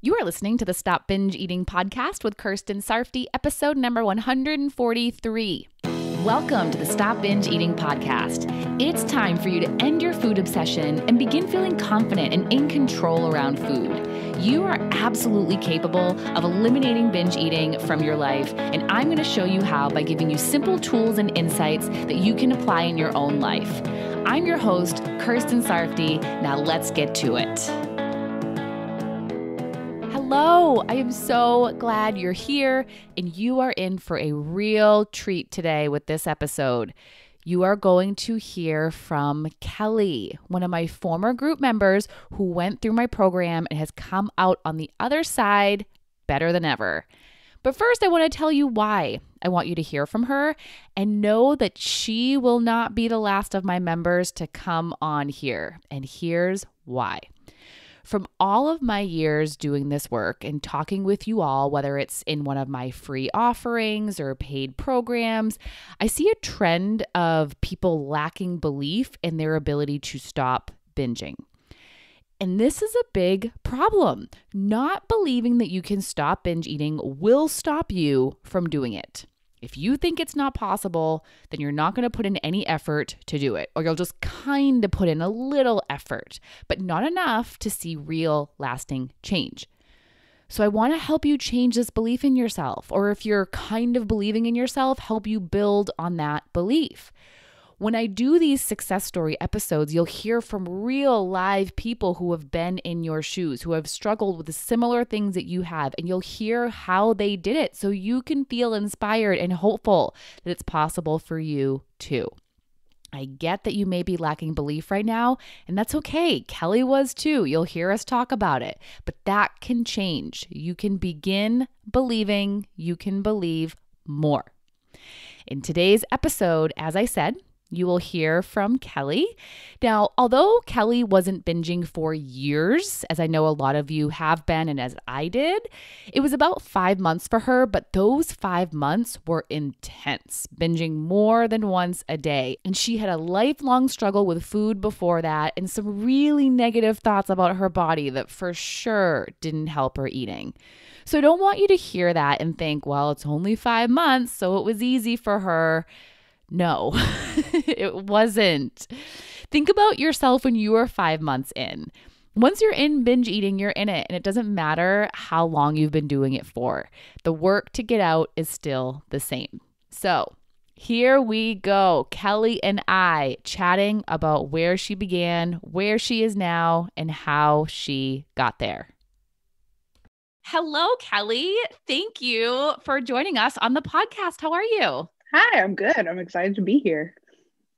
You are listening to the Stop Binge Eating podcast with Kirsten Sarfty, episode number 143. Welcome to the Stop Binge Eating podcast. It's time for you to end your food obsession and begin feeling confident and in control around food. You are absolutely capable of eliminating binge eating from your life, and I'm going to show you how by giving you simple tools and insights that you can apply in your own life. I'm your host, Kirsten Sarfty. Now let's get to it. Hello, I am so glad you're here and you are in for a real treat today with this episode. You are going to hear from Kellee, one of my former group members who went through my program and has come out on the other side better than ever. But first, I want to tell you why I want you to hear from her and know that she will not be the last of my members to come on here. And here's why. From all of my years doing this work and talking with you all, whether it's in one of my free offerings or paid programs, I see a trend of people lacking belief in their ability to stop binging. And this is a big problem. Not believing that you can stop binge eating will stop you from doing it. If you think it's not possible, then you're not going to put in any effort to do it, or you'll just kind of put in a little effort, but not enough to see real lasting change. So I want to help you change this belief in yourself, or if you're kind of believing in yourself, help you build on that belief. When I do these success story episodes, you'll hear from real live people who have been in your shoes, who have struggled with the similar things that you have, and you'll hear how they did it so you can feel inspired and hopeful that it's possible for you too. I get that you may be lacking belief right now, and that's okay. Kellee was too. You'll hear us talk about it, but that can change. You can begin believing, you can believe more. In today's episode, as I said, you will hear from Kellee. Now, although Kellee wasn't binging for years, as I know a lot of you have been and as I did, it was about 5 months for her, but those 5 months were intense, binging more than once a day. And she had a lifelong struggle with food before that and some really negative thoughts about her body that for sure didn't help her eating. So I don't want you to hear that and think, well, it's only 5 months, so it was easy for her. No, it wasn't. Think about yourself when you were 5 months in. Once you're in binge eating, you're in it, and it doesn't matter how long you've been doing it for. The work to get out is still the same. So here we go. Kellee and I chatting about where she began, where she is now, and how she got there. Hello, Kellee. Thank you for joining us on the podcast. How are you? Hi, I'm good. I'm excited to be here.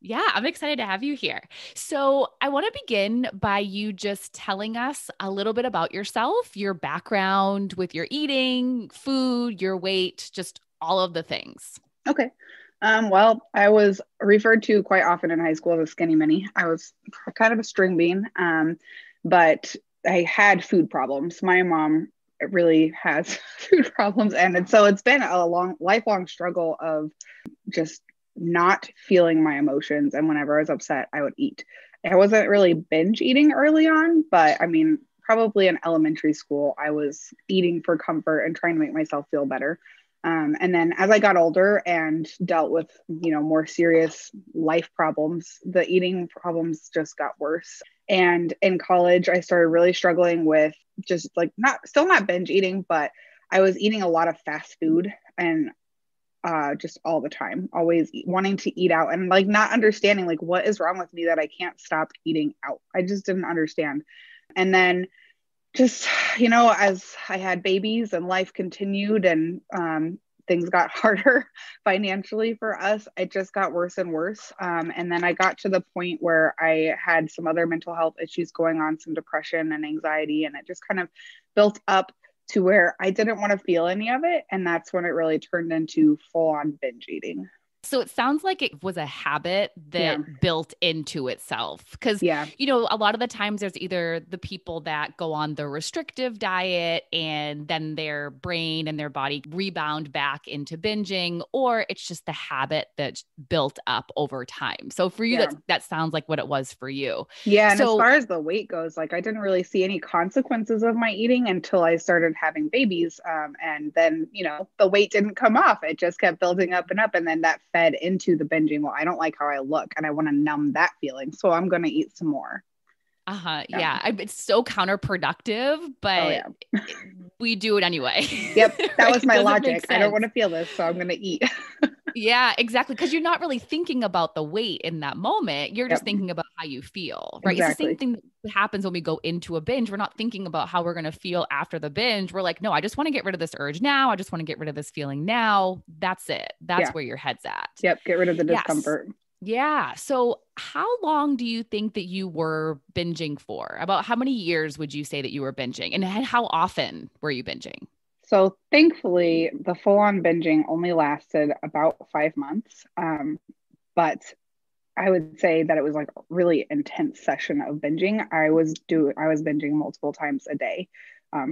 Yeah, I'm excited to have you here. So I want to begin by you just telling us a little bit about yourself, your background with your eating, food, your weight, just all of the things. Okay. Well, I was referred to quite often in high school as a skinny mini. I was kind of a string bean, but I had food problems. My mom really has food problems, and so it's been a lifelong struggle of just not feeling my emotions. And whenever I was upset, I would eat. I wasn't really binge eating early on, but I mean, probably in elementary school, I was eating for comfort and trying to make myself feel better. And then as I got older and dealt with, more serious life problems, the eating problems just got worse. And in college, I started really struggling with just like still not binge eating, but I was eating a lot of fast food and just all the time, always wanting to eat out and like not understanding like what is wrong with me that I can't stop eating out. I just didn't understand. And then just, as I had babies and life continued and things got harder financially for us, it just got worse and worse. And then I got to the point where I had some other mental health issues going on, some depression and anxiety, and it just kind of built up to where I didn't want to feel any of it. And that's when it really turned into full on binge eating. So it sounds like it was a habit Yeah. that built into itself. Because, Yeah. a lot of the times there's either the people that go on the restrictive diet and then their brain and their body rebound back into binging, or it's just the habit that's built up over time. So for you, Yeah. that sounds like what it was for you. Yeah. And as So, far as the weight goes, like I didn't really see any consequences of my eating until I started having babies. And then, the weight didn't come off. It just kept building up and up. And then that fed into the binging. Well, I don't like how I look and I want to numb that feeling. So I'm going to eat some more. Yeah. yeah, it's so counterproductive, Oh, but yeah. we do it anyway. Yep. That Right? was It my doesn't make logic. I don't want sense. to feel this. So I'm going to eat. Yeah, exactly. Because you're not really thinking about the weight in that moment. You're just Yep. thinking about how you feel, right? It's the same Exactly. thing that happens when we go into a binge. We're not thinking about how we're going to feel after the binge. We're like, no, I just want to get rid of this urge now. I just want to get rid of this feeling now. That's it. That's Yeah. where your head's at. Yep. Get rid of the Yes. discomfort. Yeah. So, how long do you think that you were binging for? About how many years would you say that you were binging? And how often were you binging? So thankfully, the full on binging only lasted about 5 months. But I would say that it was like a really intense session of binging. I was binging multiple times a day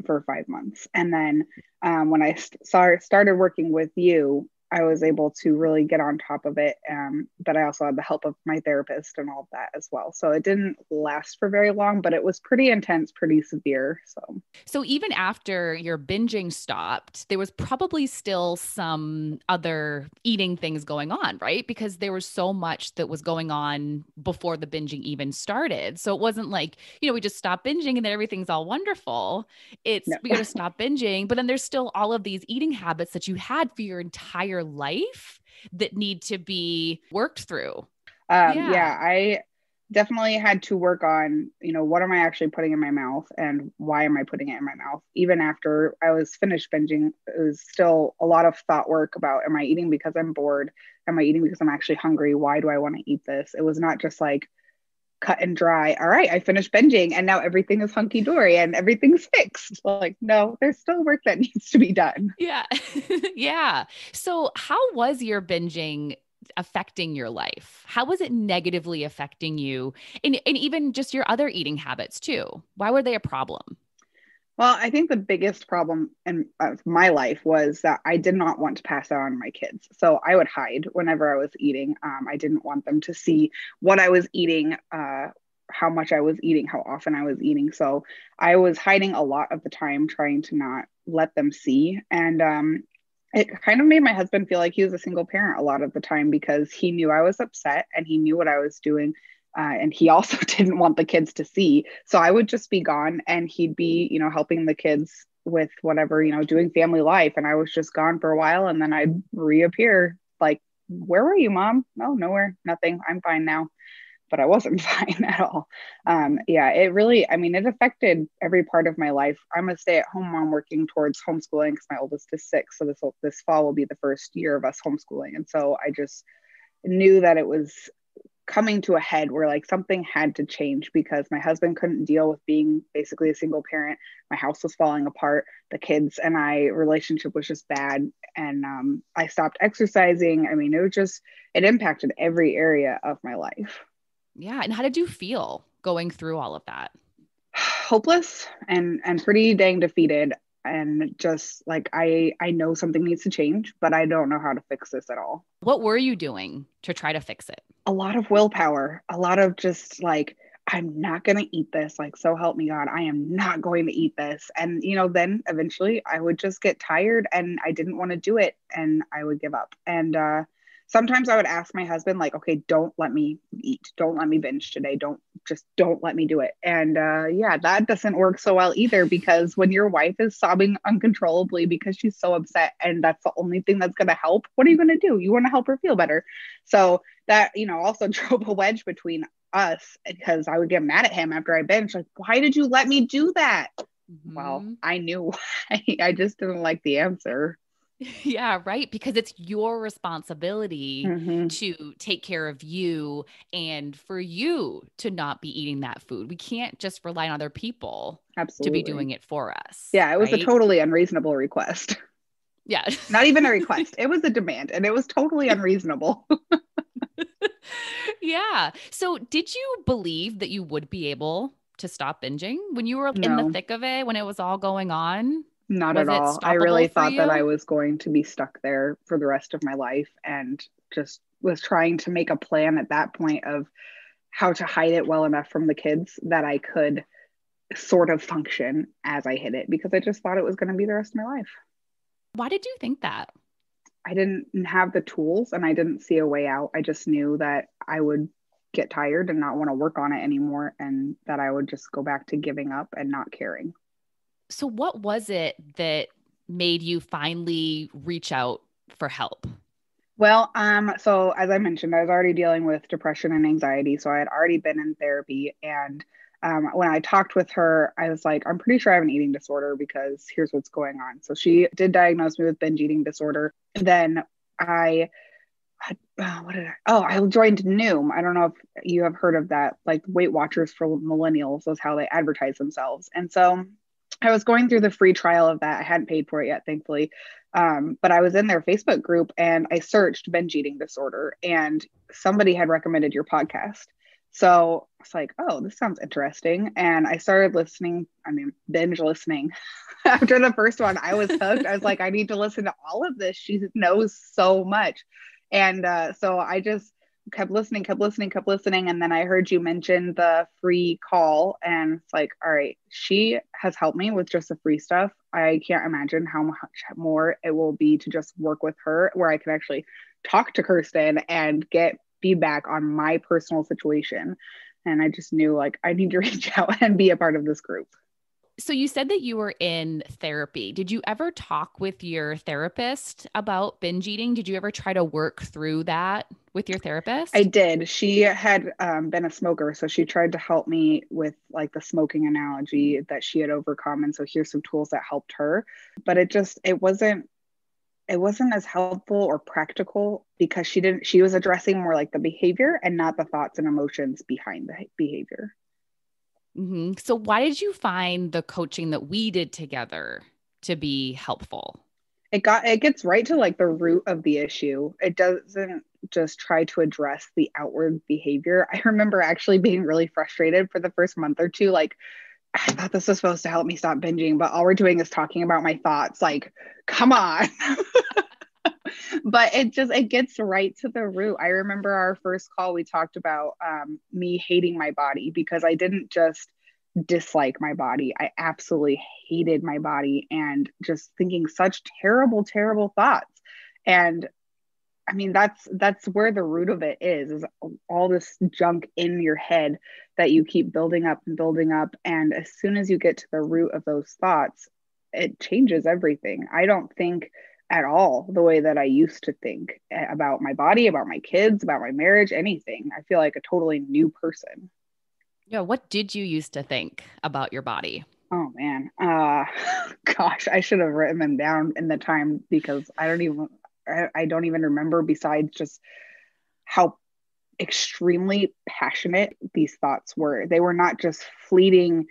for 5 months, and then when I started working with you, I was able to really get on top of it. But I also had the help of my therapist and all of that as well. So it didn't last for very long, but it was pretty intense, pretty severe. So even after your binging stopped, there was probably still some other eating things going on, right? Because there was so much that was going on before the binging even started. So it wasn't like, we just stop binging and then everything's all wonderful. It's No. we got to stop binging, but then there's still all of these eating habits that you had for your entire life that need to be worked through. Yeah, Yeah. I definitely had to work on, what am I actually putting in my mouth and why am I putting it in my mouth? Even after I was finished binging, it was still a lot of thought work about, am I eating because I'm bored? Am I eating because I'm actually hungry? Why do I want to eat this? It was not just like cut and dry. All right, I finished binging and now everything is hunky dory and everything's fixed. Like, no, there's still work that needs to be done. Yeah. Yeah. So, how was your binging affecting your life? How was it negatively affecting you? And even just your other eating habits too? Why were they a problem? Well, I think the biggest problem in my life was that I did not want to pass that on to my kids. So I would hide whenever I was eating. I didn't want them to see what I was eating, how much I was eating, how often I was eating. So I was hiding a lot of the time, trying to not let them see. And it kind of made my husband feel like he was a single parent a lot of the time because he knew I was upset and he knew what I was doing. And he also didn't want the kids to see. So I would just be gone and he'd be, helping the kids with whatever, doing family life. And I was just gone for a while and then I'd reappear like, where were you, mom? Oh, nowhere, nothing. I'm fine now. But I wasn't fine at all. Yeah, it really, I mean, it affected every part of my life. I'm a stay-at-home mom working towards homeschooling because my oldest is 6. So this fall will be the first year of us homeschooling. And so I just knew that it was coming to a head where like something had to change because my husband couldn't deal with being basically a single parent. My house was falling apart. The kids and I relationship was just bad. And I stopped exercising. I mean, it impacted every area of my life. Yeah. And how did you feel going through all of that? Hopeless and pretty dang defeated. And just like I know something needs to change, but I don't know how to fix this at all. What were you doing to try to fix it? A lot of willpower, a lot of just like, I'm not going to eat this. Like, so help me God, I am not going to eat this. And, then eventually I would just get tired and I didn't want to do it and I would give up. And sometimes I would ask my husband, like, okay, don't let me eat. Don't let me binge today. Don't let me do it. And yeah, that doesn't work so well either because when your wife is sobbing uncontrollably because she's so upset and that's the only thing that's going to help, what are you going to do? You want to help her feel better. So that, also drove a wedge between us because I would get mad at him after I binge. Like, why did you let me do that? Well, Mm-hmm. I knew. I just didn't like the answer. Yeah, right. Because it's your responsibility Mm-hmm. to take care of you and for you to not be eating that food. We can't just rely on other people to be Absolutely. doing it for us, Yeah, it was a right? totally unreasonable request. Yeah. Not even a request. It was a demand, and it was totally unreasonable. Yeah. So, did you believe that you would be able to stop binging when you were in the No, thick of it, when it was all going on? not Was at it all. I stoppable really for thought that I you? was going to be stuck there for the rest of my life, and just was trying to make a plan at that point of how to hide it well enough from the kids that I could sort of function as I hit it, because I just thought it was going to be the rest of my life. Why did you think that? I didn't have the tools and I didn't see a way out. I just knew that I would get tired and not want to work on it anymore, and that I would just go back to giving up and not caring. So, what was it that made you finally reach out for help? Well, so as I mentioned, I was already dealing with depression and anxiety. So I had already been in therapy. And when I talked with her, I was like, I'm pretty sure I have an eating disorder because here's what's going on. So she did diagnose me with binge eating disorder. Then I what did I? Oh, I joined Noom. I don't know if you have heard of that, like Weight Watchers for millennials is how they advertise themselves. And so I was going through the free trial of that. I hadn't paid for it yet, thankfully. But I was in their Facebook group and I searched binge eating disorder, and somebody had recommended your podcast. So it's like, oh, this sounds interesting. And I started listening, binge listening. After the first one, I was hooked. I was like, I need to listen to all of this. She knows so much. And so I just kept listening, kept listening, kept listening. And then I heard you mention the free call, and it's like, all right, she has helped me with just the free stuff. I can't imagine how much more it will be to just work with her, where I can actually talk to Kirsten and get feedback on my personal situation. And I just knew, like, I need to reach out and be a part of this group. So, you said that you were in therapy. Did you ever talk with your therapist about binge eating? Did you ever try to work through that with your I therapist? did. She had been a smoker, so she tried to help me with like the smoking analogy that she had overcome. And so here's some tools that helped her, but it wasn't as helpful or practical, because she was addressing more like the behavior and not the thoughts and emotions behind the behavior. So, why did you find the coaching that we did together to be helpful? It gets right to like the root of the issue. It doesn't just try to address the outward behavior. I remember actually being really frustrated for the first month or two. Like, I thought this was supposed to help me stop binging, but all we're doing is talking about my thoughts. Like, come on. But it gets right to the root. I remember our first call, we talked about me hating my body, because I didn't just dislike my body. I absolutely hated my body, and just thinking such terrible, terrible thoughts. And I mean, that's where the root of it is all this junk in your head that you keep building up and building up. And as soon as you get to the root of those thoughts, it changes everything. I don't think at all the way that I used to think about my body, about my kids, about my marriage, anything. I feel like a totally new person. Yeah, what did you used to think about your body? Oh man. Gosh, I should have written them down in the time, because I don't even remember, besides just how extremely passionate these thoughts were. They were not just fleeting,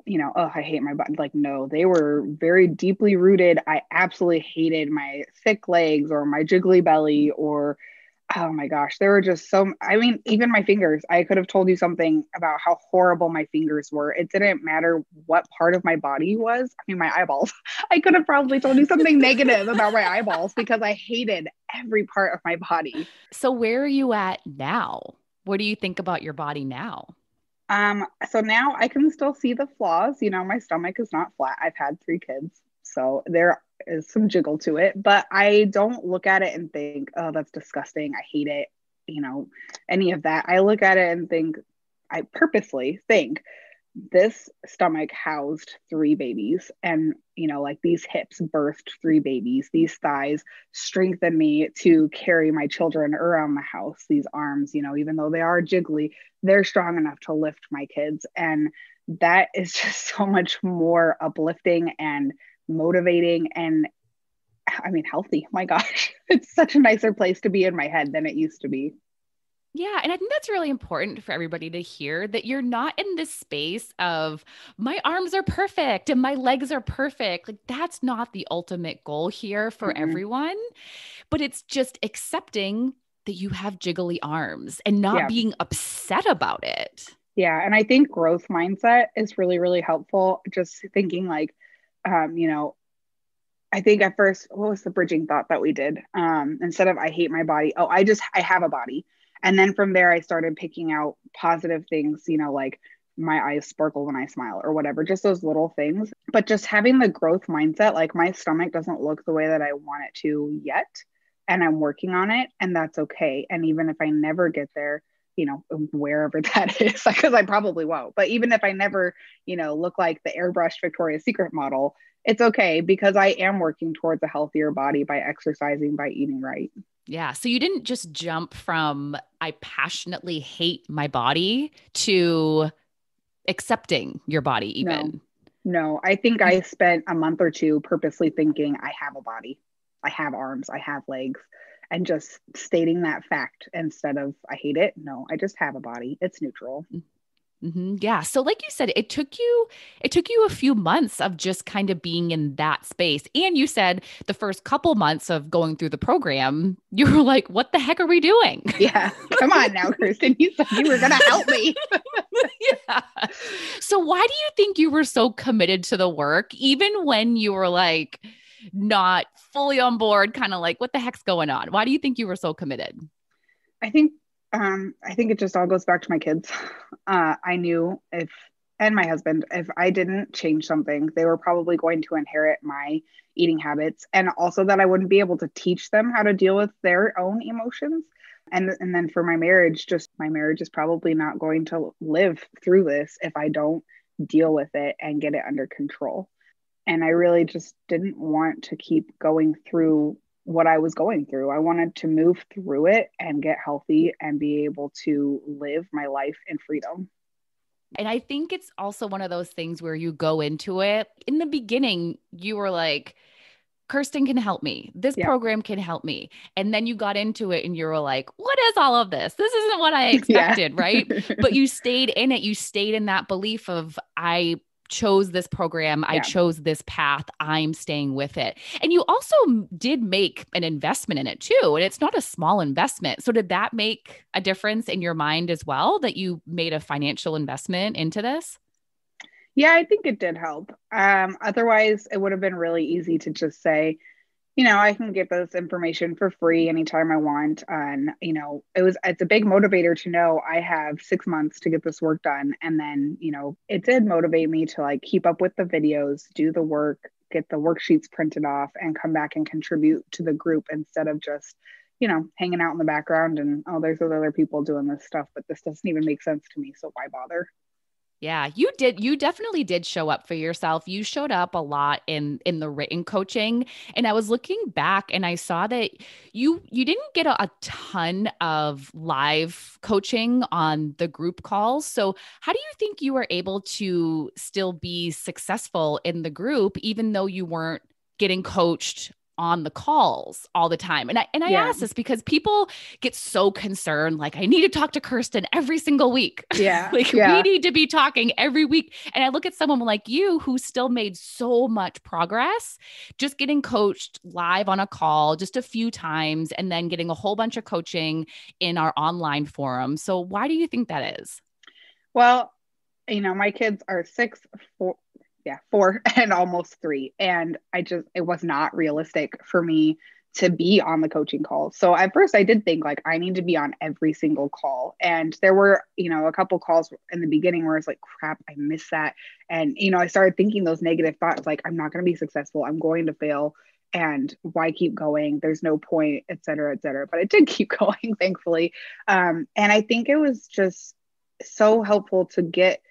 oh, I hate my body. Like, no, they were very deeply rooted. I absolutely hated my thick legs or my jiggly belly, or oh my gosh, there were just I mean, even my fingers. I could have told you something about how horrible my fingers were. It didn't matter what part of my body was. I mean, my eyeballs. I could have probably told you something negative about my eyeballs, because I hated every part of my body. So, where are you at now? What do you think about your body now? So now I can still see the flaws. My stomach is not flat. I've had 3 kids, so there is some jiggle to it, but I don't look at it and think, oh, that's disgusting. I hate it. Any of that. I look at it and think, I purposely think this stomach housed 3 babies, and like these hips birthed 3 babies, these thighs strengthen me to carry my children around the house, these arms, even though they are jiggly, they're strong enough to lift my kids. And that is just so much more uplifting and motivating, and I mean healthy. My gosh, it's such a nicer place to be in my head than it used to be. Yeah. And I think that's really important for everybody to hear that you're not in this space of my arms are perfect and my legs are perfect. Like, that's not the ultimate goal here for Mm-mm. everyone, but it's just accepting that you have jiggly arms and not Yeah. being upset about it. Yeah. And I think growth mindset is really, really helpful. Just thinking like, you know, I think at first, what was the bridging thought that we did? Instead of I hate my body, oh, I have a body. And then from there, I started picking out positive things, you know, like my eyes sparkle when I smile or whatever, just those little things. But just having the growth mindset, like my stomach doesn't look the way that I want it to yet. And I'm working on it, and that's okay. And even if I never get there, you know, wherever that is, because I probably won't. But even if I never, you know, look like the airbrushed Victoria's Secret model, it's okay because I am working towards a healthier body by exercising, by eating right. Yeah. So you didn't just jump from I passionately hate my body to accepting your body, No, even. no. I think You, I spent a month or two purposely thinking I have a body, I have arms, I have legs, and just stating that fact instead of I hate it. No, I just have a body. It's neutral. Mhm. Yeah. So like you said, it took you a few months of just kind of being in that space. And you said the first couple months of going through the program, you were like, what the heck are we doing? Yeah. Come on now, Kristen. You said you were going to help me. Yeah. So why do you think you were so committed to the work, even when you were like not fully on board, kind of like, what the heck's going on? Why do you think you were so committed? I think I think it just all goes back to my kids. I knew if and my husband, if I didn't change something, they were probably going to inherit my eating habits, and also that I wouldn't be able to teach them how to deal with their own emotions. And then for my marriage, just my marriage is probably not going to live through this if I don't deal with it and get it under control. And I really just didn't want to keep going through what I was going through. I wanted to move through it and get healthy and be able to live my life in freedom. And I think it's also one of those things where you go into it. In the beginning, you were like, Kirsten can help me. This Yeah. program can help me. And then you got into it and you were like, what is all of this? This isn't what I Yeah. expected, right? But you stayed in it. You stayed in that belief of, I chose this program. I Yeah. chose this path. I'm staying with it. And you also did make an investment in it too. And it's not a small investment. So did that make a difference in your mind as well, that you made a financial investment into this? Yeah, I think it did help. Otherwise, it would have been really easy to just say, you know, I can get this information for free anytime I want. And, you know, it's a big motivator to know I have 6 months to get this work done. And then, you know, it did motivate me to like keep up with the videos, do the work, get the worksheets printed off, and come back and contribute to the group instead of just, you know, hanging out in the background and, oh, there's those other people doing this stuff, but this doesn't even make sense to me. So why bother? Yeah, you did. You definitely did show up for yourself. You showed up a lot in the written coaching, and I was looking back and I saw that you didn't get a ton of live coaching on the group calls. So, how do you think you were able to still be successful in the group even though you weren't getting coached on the calls all the time? And I Yeah. ask this because people get so concerned, like, I need to talk to Kirsten every single week. Yeah. Like, we Yeah. need to be talking every week. And I look at someone like you who still made so much progress, just getting coached live on a call just a few times and then getting a whole bunch of coaching in our online forum. So why do you think that is? Well, you know, my kids are 6, 4, yeah, 4 and almost 3. And it was not realistic for me to be on the coaching call. So at first I did think like I need to be on every single call. And there were, you know, a couple calls in the beginning where I was like, crap, I missed that. And, you know, I started thinking those negative thoughts, like, I'm not going to be successful. I'm going to fail. And why keep going? There's no point, et cetera, et cetera. But it did keep going, thankfully. And I think it was just so helpful to get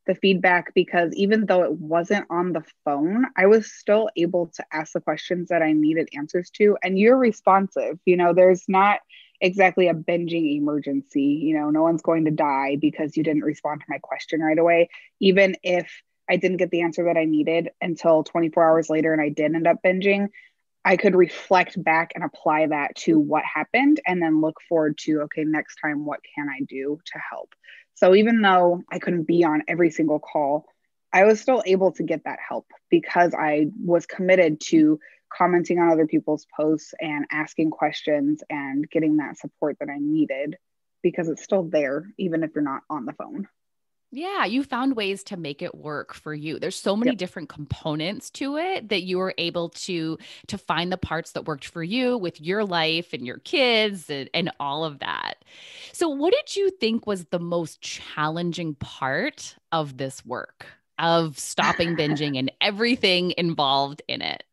the feedback because even though it wasn't on the phone, I was still able to ask the questions that I needed answers to. And you're responsive. You know, there's not exactly a binging emergency. You know, no one's going to die because you didn't respond to my question right away. Even if I didn't get the answer that I needed until 24 hours later and I did end up binging, I could reflect back and apply that to what happened and then look forward to, okay, next time, what can I do to help? So even though I couldn't be on every single call, I was still able to get that help because I was committed to commenting on other people's posts and asking questions and getting that support that I needed because it's still there, even if you're not on the phone. Yeah, you found ways to make it work for you. There's so many Yep. different components to it that you were able to find the parts that worked for you with your life and your kids and all of that. So what did you think was the most challenging part of this work, of stopping binging and everything involved in it?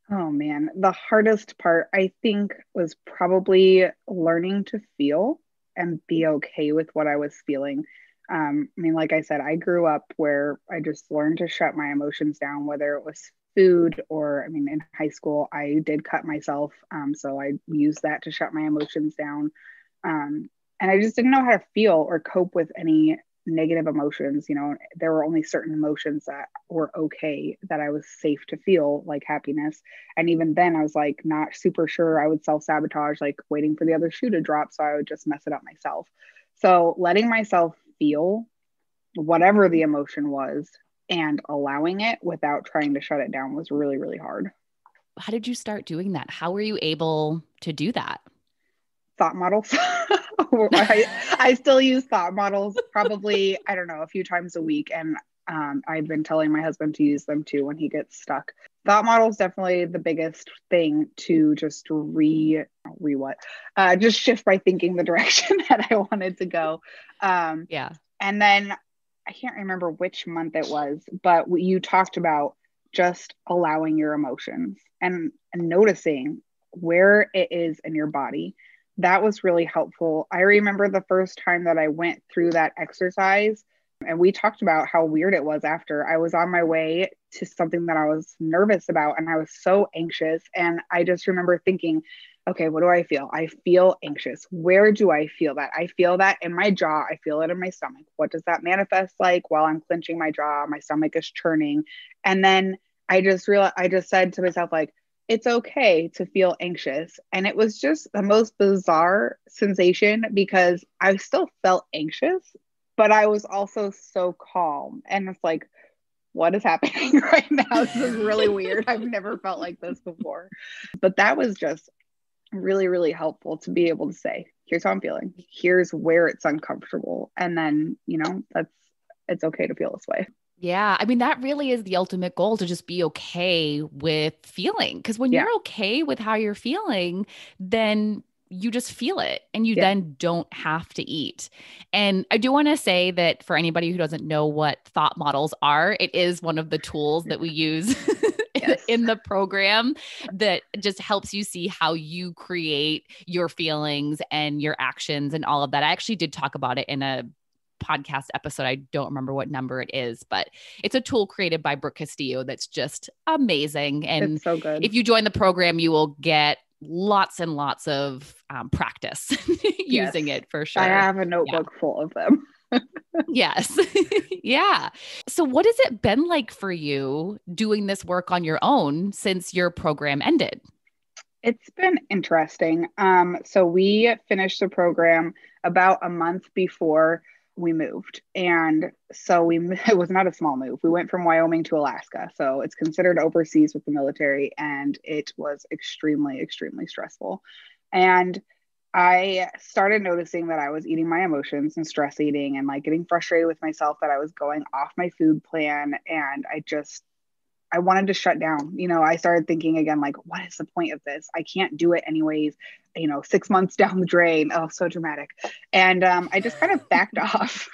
Oh man, the hardest part I think was probably learning to feel and be okay with what I was feeling. I mean, like I said, I grew up where I just learned to shut my emotions down, whether it was food or, I mean, in high school, I did cut myself. So I used that to shut my emotions down. And I just didn't know how to feel or cope with any negative emotions. You know, there were only certain emotions that were okay, that I was safe to feel, like happiness. And even then I was like not super sure. I would self-sabotage, like waiting for the other shoe to drop, so I would just mess it up myself. So letting myself feel whatever the emotion was and allowing it without trying to shut it down was really, really hard. How did you start doing that? How were you able to do that? Thought models. I still use thought models probably, I don't know, a few times a week. And I've been telling my husband to use them too when he gets stuck. Thought models definitely the biggest thing to just just shift my thinking the direction that I wanted to go. Yeah. And then I can't remember which month it was, but you talked about just allowing your emotions and noticing where it is in your body. That was really helpful. I remember the first time that I went through that exercise, and we talked about how weird it was after. I was on my way to something that I was nervous about, and I was so anxious. And I just remember thinking, okay, what do I feel? I feel anxious. Where do I feel that? I feel that in my jaw. I feel it in my stomach. What does that manifest like while I'm clenching my jaw? My stomach is churning. And then I just said to myself, like, it's okay to feel anxious. And it was just the most bizarre sensation because I still felt anxious, but I was also so calm. And it's like, what is happening right now? This is really weird. I've never felt like this before. But that was just really, really helpful to be able to say, here's how I'm feeling. Here's where it's uncomfortable. And then, it's okay to feel this way. Yeah. I mean, that really is the ultimate goal, to just be okay with feeling. Because when Yeah. you're okay with how you're feeling, then you just feel it and you Yeah. then don't have to eat. And I do want to say that for anybody who doesn't know what thought models are, it is one of the tools that we use Yes. in the program that just helps you see how you create your feelings and your actions and all of that. I actually did talk about it in a podcast episode. I don't remember what number it is, but it's a tool created by Brooke Castillo that's just amazing. And It's so good. if you join the program, you will get lots and lots of practice Yes. using it for I sure. have a Yeah. notebook full of them. Yes. Yeah. So, what has it been like for you doing this work on your own since your program ended? It's been interesting. So we finished the program about a month before we moved. And so it was not a small move. We went from Wyoming to Alaska. So it's considered overseas with the military. And it was extremely, extremely stressful. And I started noticing that I was eating my emotions and stress eating and like getting frustrated with myself that I was going off my food plan. And I wanted to shut down. I started thinking again, like, what is the point of this? I can't do it anyways, 6 months down the drain. Oh, so dramatic. And I just kind of backed off.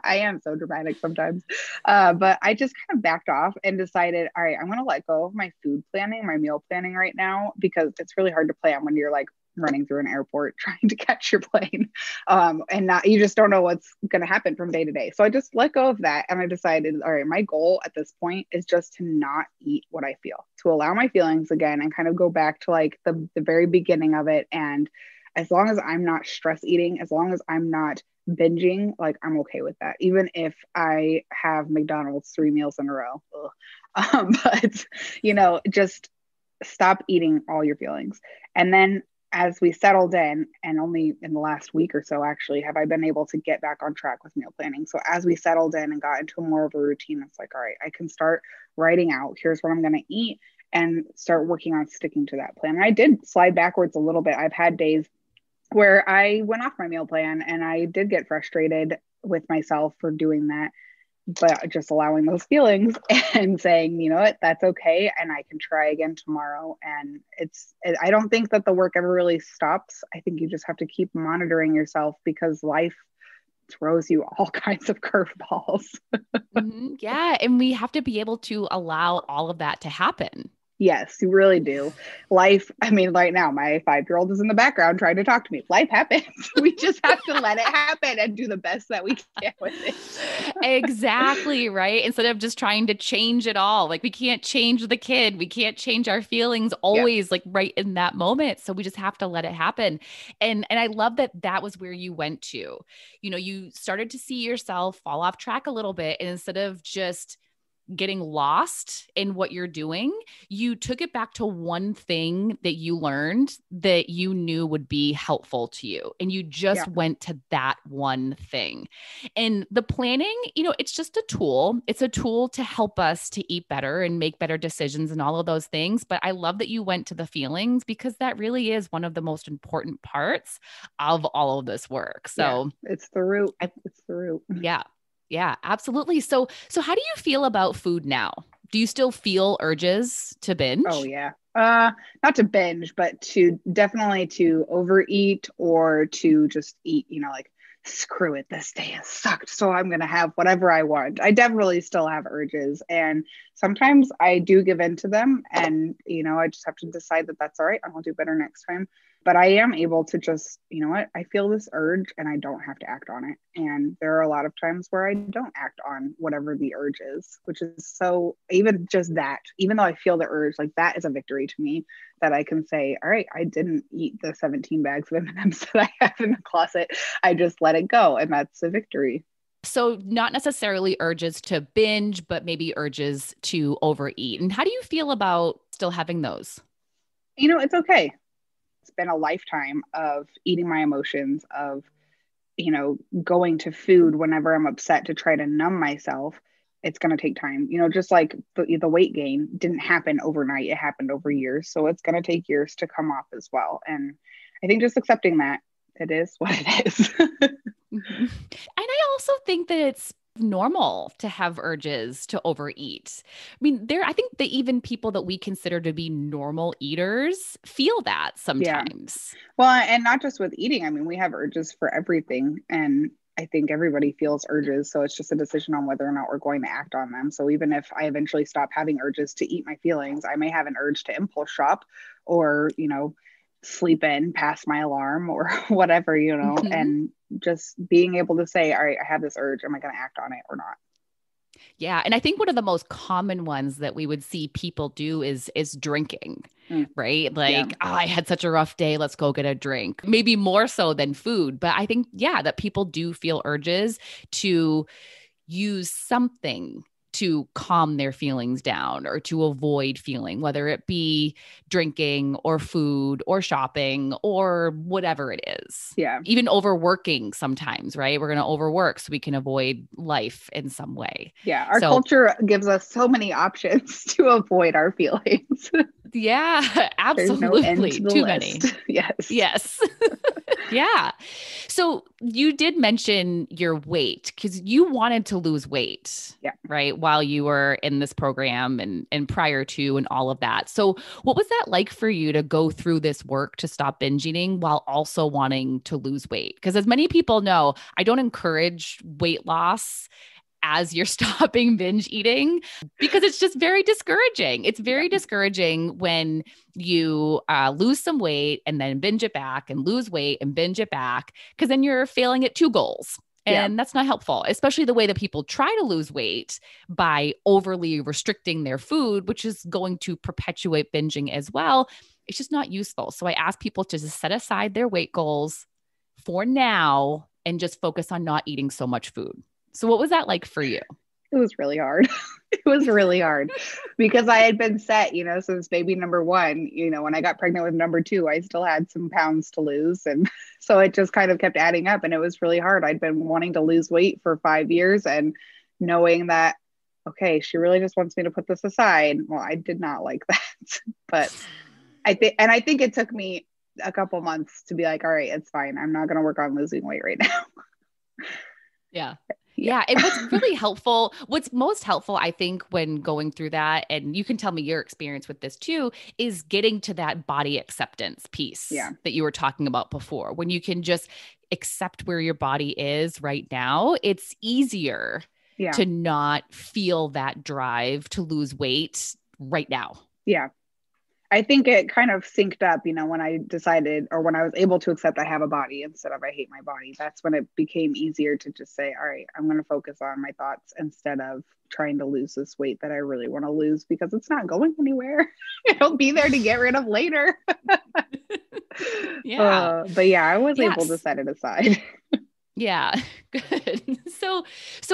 I am so dramatic sometimes. But I just kind of backed off and decided, all right, I'm going to let go of my food planning, my meal planning right now, because it's really hard to plan when you're like running through an airport trying to catch your plane. And not, you just don't know what's going to happen from day to day. So I just let go of that. And I decided, all right, my goal at this point is just to not eat what I feel, to allow my feelings again and kind of go back to like the very beginning of it. And as long as I'm not stress eating, as long as I'm not binging, like I'm okay with that. Even if I have McDonald's 3 meals in a row. But, just stop eating all your feelings. And then as we settled in, and only in the last week or so, actually, have I been able to get back on track with meal planning. So as we settled in and got into more of a routine, it's like, all right, I can start writing out, here's what I'm going to eat, and start working on sticking to that plan. And I did slide backwards a little bit. I've had days where I went off my meal plan and I did get frustrated with myself for doing that, but just allowing those feelings and saying, you know what, that's okay. And I can try again tomorrow. And I don't think that the work ever really stops. I think you just have to keep monitoring yourself because life throws you all kinds of curveballs. Yeah. And we have to be able to allow all of that to happen. Yes, you really do. Life, I mean, right now, my 5-year-old is in the background trying to talk to me. Life happens. We just have to let it happen and do the best that we can with it. Exactly. Right. Instead of just trying to change it all. Like we can't change the kid. We can't change our feelings Yeah. always like right in that moment. So we just have to let it happen. And I love that that was where you went to. You started to see yourself fall off track a little bit. And instead of just getting lost in what you're doing, you took it back to one thing that you learned that you knew would be helpful to you. And you just Yeah. went to that one thing. And the planning, it's just a tool. It's a tool to help us to eat better and make better decisions and all of those things. But I love that you went to the feelings because that really is one of the most important parts of all of this work. Yeah. So It's the root. It's the root. yeah. Yeah, absolutely. So how do you feel about food now? Do you still feel urges to Oh binge? yeah. Not to binge, but to definitely to overeat or to just eat, like screw it, this day has sucked. So I'm gonna have whatever I want. I definitely still have urges. And sometimes I do give in to them. And I just have to decide that that's all right. I'll do better next time. But I am able to just, what, I feel this urge and I don't have to act on it. And there are a lot of times where I don't act on whatever the urge is, which is so, even just that, even though I feel the urge, like that is a victory to me, that I can say, all right, I didn't eat the 17 bags of M&Ms that I have in the closet. I just let it go. And that's a victory. So not necessarily urges to binge, but maybe urges to overeat. And how do you feel about still having those? It's okay. It's been a lifetime of eating my emotions, of going to food whenever I'm upset to try to numb myself. It's going to take time, just like the weight gain didn't happen overnight. It happened over years. So it's going to take years to come off as well. And I think just accepting that it is what it is. Mhm. And I also think that it's normal to have urges to overeat. I mean, I think that even people that we consider to be normal eaters feel that Yeah. sometimes. Well, and not just with eating. I mean, we have urges for everything. And I think everybody feels urges. So it's just a decision on whether or not we're going to act on them. So even if I eventually stop having urges to eat my feelings, I may have an urge to impulse shop or, sleep in past my alarm or whatever, Mhm. and just being able to say, all right, I have this urge. Am I going to act on it or not? Yeah, and I think one of the most common ones that we would see people do is drinking, Mm, right? yeah. Like, oh, I had such a rough day, let's go get a drink. Maybe more so than food, but I think that people do feel urges to use something to calm their feelings down or to avoid feeling, whether it be drinking or food or shopping or whatever it is. Yeah. Even overworking sometimes, right? We're going to overwork so we can avoid life in some way. Yeah. Our So, culture gives us so many options to avoid our feelings. yeah, There's no end to absolutely. the Too many. list. Yes. Yes. Yeah. So you did mention your weight because you wanted to lose weight, Yeah. right? While you were in this program and prior to and all of that. So what was that like for you to go through this work to stop binge eating while also wanting to lose weight? Because as many people know, I don't encourage weight loss as you're stopping binge eating because it's just very discouraging. It's Yeah. very discouraging when you lose some weight and then binge it back and lose weight and binge it back because then you're failing at two goals. Yeah. And that's not helpful, especially the way that people try to lose weight by overly restricting their food, which is going to perpetuate binging as well. It's just not useful. So I ask people to just set aside their weight goals for now and just focus on not eating so much food. So what was that like for you? It was really hard. It was really hard because I had been set, since baby number one, when I got pregnant with number two, I still had some pounds to lose. And so it just kind of kept adding up and it was really hard. I'd been wanting to lose weight for 5 years and knowing that, okay, she really just wants me to put this aside. Well, I did not like that, but I think it took me a couple months to be like, all right, it's fine. I'm not going to work on losing weight right now. Yeah. Yeah. Yeah. And what's really helpful, what's most helpful, I think, when going through that, and you can tell me your experience with this too, is getting to that body acceptance piece Yeah. that you were talking about before. When you can just accept where your body is right now, it's easier Yeah. to not feel that drive to lose weight right now. Yeah. I think it kind of synced up, when I decided or when I was able to accept I have a body instead of I hate my body. That's when it became easier to just say, all right, I'm going to focus on my thoughts instead of trying to lose this weight that I really want to lose because it's not going anywhere. It'll be there to get rid of later. Yeah. But yeah, I was able to Yes. set it aside. Yeah. Good. So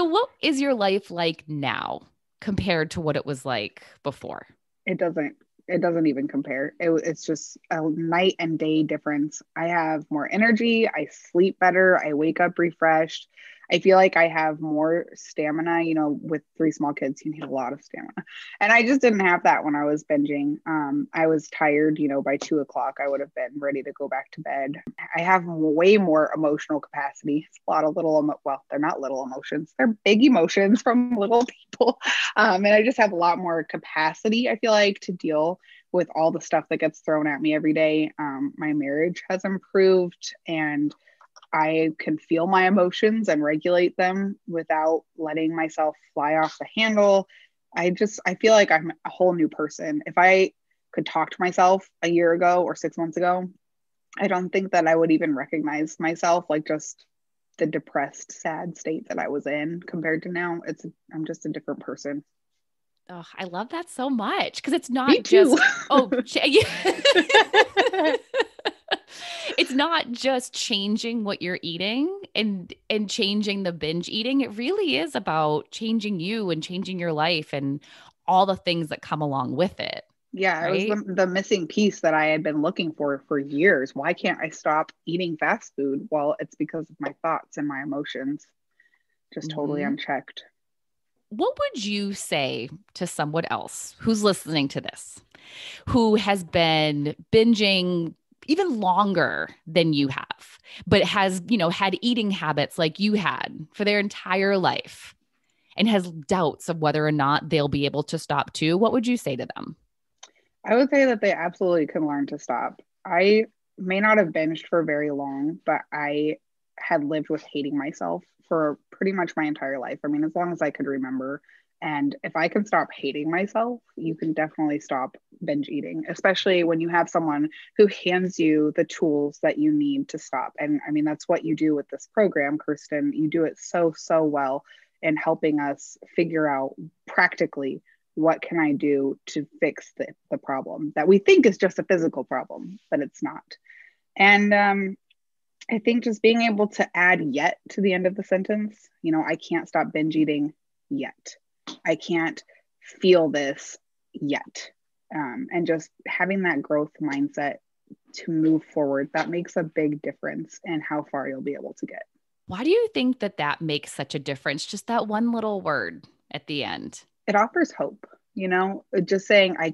what is your life like now compared to what it was like before? It doesn't even compare. It's just a night and day difference. I have more energy. I sleep better. I wake up refreshed. I feel like I have more stamina. With 3 small kids, you need a lot of stamina. And I just didn't have that when I was binging. I was tired, by 2 o'clock, I would have been ready to go back to bed. I have way more emotional capacity. It's a lot of well, they're not little emotions. They're big emotions from little people. And I just have a lot more capacity, I feel like, to deal with all the stuff that gets thrown at me every day. My marriage has improved and I can feel my emotions and regulate them without letting myself fly off the handle. I feel like I'm a whole new person. If I could talk to myself a year ago or 6 months ago, I don't think that I would even recognize myself, like just the depressed, sad state that I was in compared to now. I'm just a different person. Oh, I love that so much because it's Me not too. just, it's not just changing what you're eating and changing the binge eating. It really is about changing you and changing your life and all the things that come along with it, Yeah, it was right? the missing piece that I had been looking for years. Why can't I stop eating fast food? Well, it's because of my thoughts and my emotions just totally Hmm. unchecked. What would you say to someone else who's listening to this, who has been binging even longer than you have, but has, had eating habits like you had for their entire life and has doubts of whether or not they'll be able to stop too? What would you say to them? I would say that they absolutely can learn to stop. I may not have binged for very long, but I had lived with hating myself for pretty much my entire life. I mean, as long as I could remember. And if I can stop hating myself, you can definitely stop binge eating, especially when you have someone who hands you the tools that you need to stop. And I mean, that's what you do with this program, Kirsten. You do it so, so well in helping us figure out practically what can I do to fix the problem that we think is just a physical problem, but it's not. And I think just being able to add yet to the end of the sentence, I can't stop binge eating yet. I can't feel this yet. And just having that growth mindset to move forward, that makes a big difference in how far you'll be able to get. Why do you think that that makes such a difference? Just that one little word at the end. It offers hope, just saying, I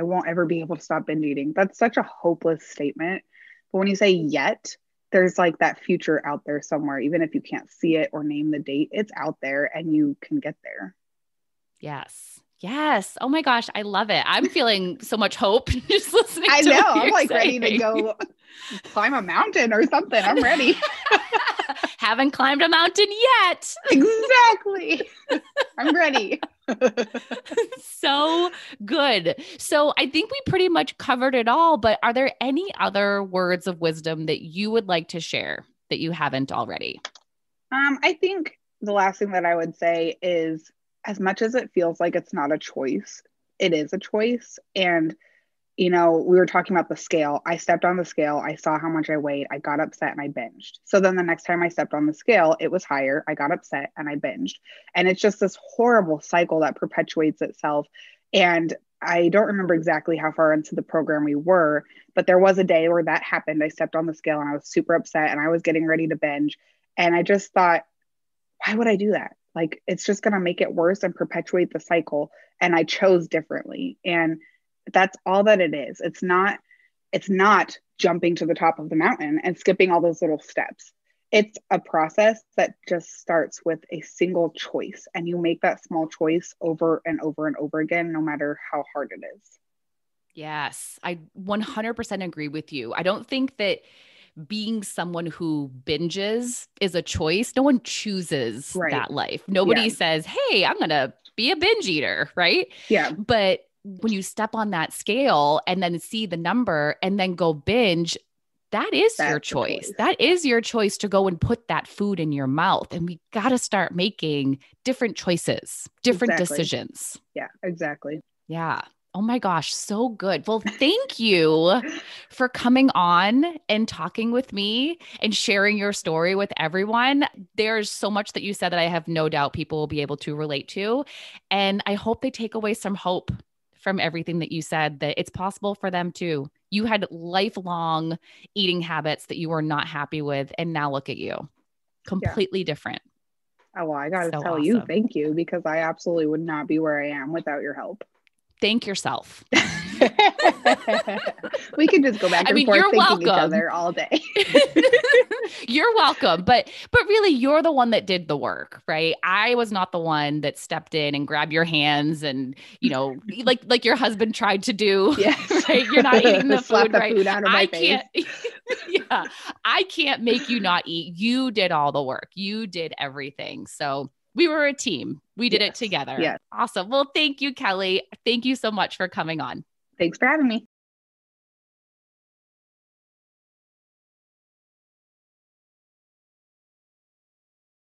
won't ever be able to stop binge eating. That's such a hopeless statement. But when you say yet, there's like that future out there somewhere, even if you can't see it or name the date, it's out there and you can get there. Yes. Yes. Oh my gosh, I love it. I'm feeling so much hope just listening I to know. what I'm you're like ready to saying. go climb a mountain or something. I'm ready. Haven't climbed a mountain yet. Exactly. I'm ready. So good. So I think we pretty much covered it all, but are there any other words of wisdom that you would like to share that you haven't already? I think the last thing that I would say is as much as it feels like it's not a choice, it is a choice. And we were talking about the scale. I stepped on the scale. I saw how much I weighed. I got upset and I binged. So then the next time I stepped on the scale, it was higher. I got upset and I binged. And it's just this horrible cycle that perpetuates itself. And I don't remember exactly how far into the program we were, but there was a day where that happened. I stepped on the scale and I was super upset and I was getting ready to binge. And I just thought, why would I do that? Like, it's just going to make it worse and perpetuate the cycle. And I chose differently. And that's all that it is. It's not jumping to the top of the mountain and skipping all those little steps. It's a process that just starts with a single choice, and you make that small choice over and over and over again, no matter how hard it is. Yes, I 100% agree with you. I don't think that being someone who binges is a choice. No one chooses that life. Nobody says, hey, I'm going to be a binge eater, right? Yeah. But when you step on that scale and then see the number and then go binge, that's your choice. That is your choice to go and put that food in your mouth. And we got to start making different choices, different decisions. Yeah, exactly. Yeah. Oh my gosh, so good. Well, thank you for coming on and talking with me and sharing your story with everyone. There's so much that you said that I have no doubt people will be able to relate to. And I hope they take away some hope from everything that you said, that it's possible for them too. You had lifelong eating habits that you were not happy with. And now look at you, completely different. Oh, well, I got to tell you, thank you, because I absolutely would not be where I am without your help. Thank yourself. We can just go back and forth thanking welcome. each other all day. You're welcome. But really, you're the one that did the work, right? I was not the one that stepped in and grabbed your hands and, like your husband tried to do. Yes. Right? You're not eating the Slap food, the right? food out of my face. Yeah. I can't make you not eat. You did all the work. You did everything. So we were a team. We did it together. Yes. Awesome. Well, thank you, Kellee. Thank you so much for coming on. Thanks for having me.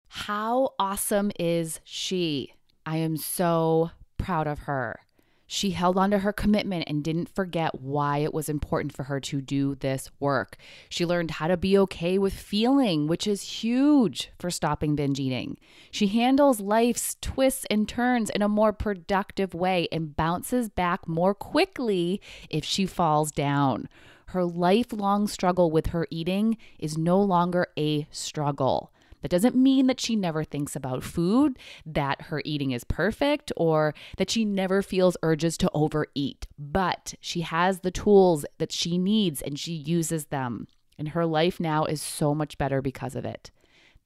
How awesome is she? I am so proud of her. She held on to her commitment and didn't forget why it was important for her to do this work. She learned how to be okay with feeling, which is huge for stopping binge eating. She handles life's twists and turns in a more productive way and bounces back more quickly if she falls down. Her lifelong struggle with her eating is no longer a struggle. That doesn't mean that she never thinks about food, that her eating is perfect, or that she never feels urges to overeat. But she has the tools that she needs and she uses them. And her life now is so much better because of it.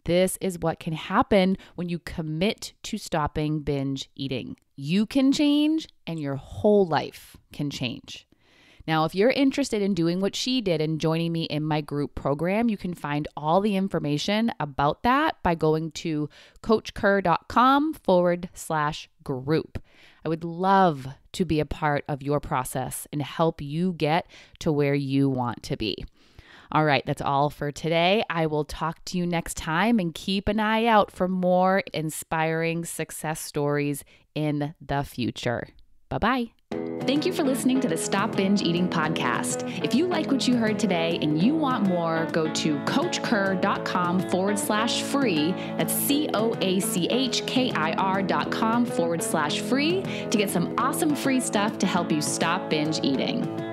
This is what can happen when you commit to stopping binge eating. You can change and your whole life can change. Now, if you're interested in doing what she did and joining me in my group program, you can find all the information about that by going to coachker.com/group. I would love to be a part of your process and help you get to where you want to be. All right, that's all for today. I will talk to you next time, and keep an eye out for more inspiring success stories in the future. Bye-bye. Thank you for listening to the Stop Binge Eating podcast. If you like what you heard today and you want more, go to coachker.com/free. That's COACHKIR.com/free to get some awesome free stuff to help you stop binge eating.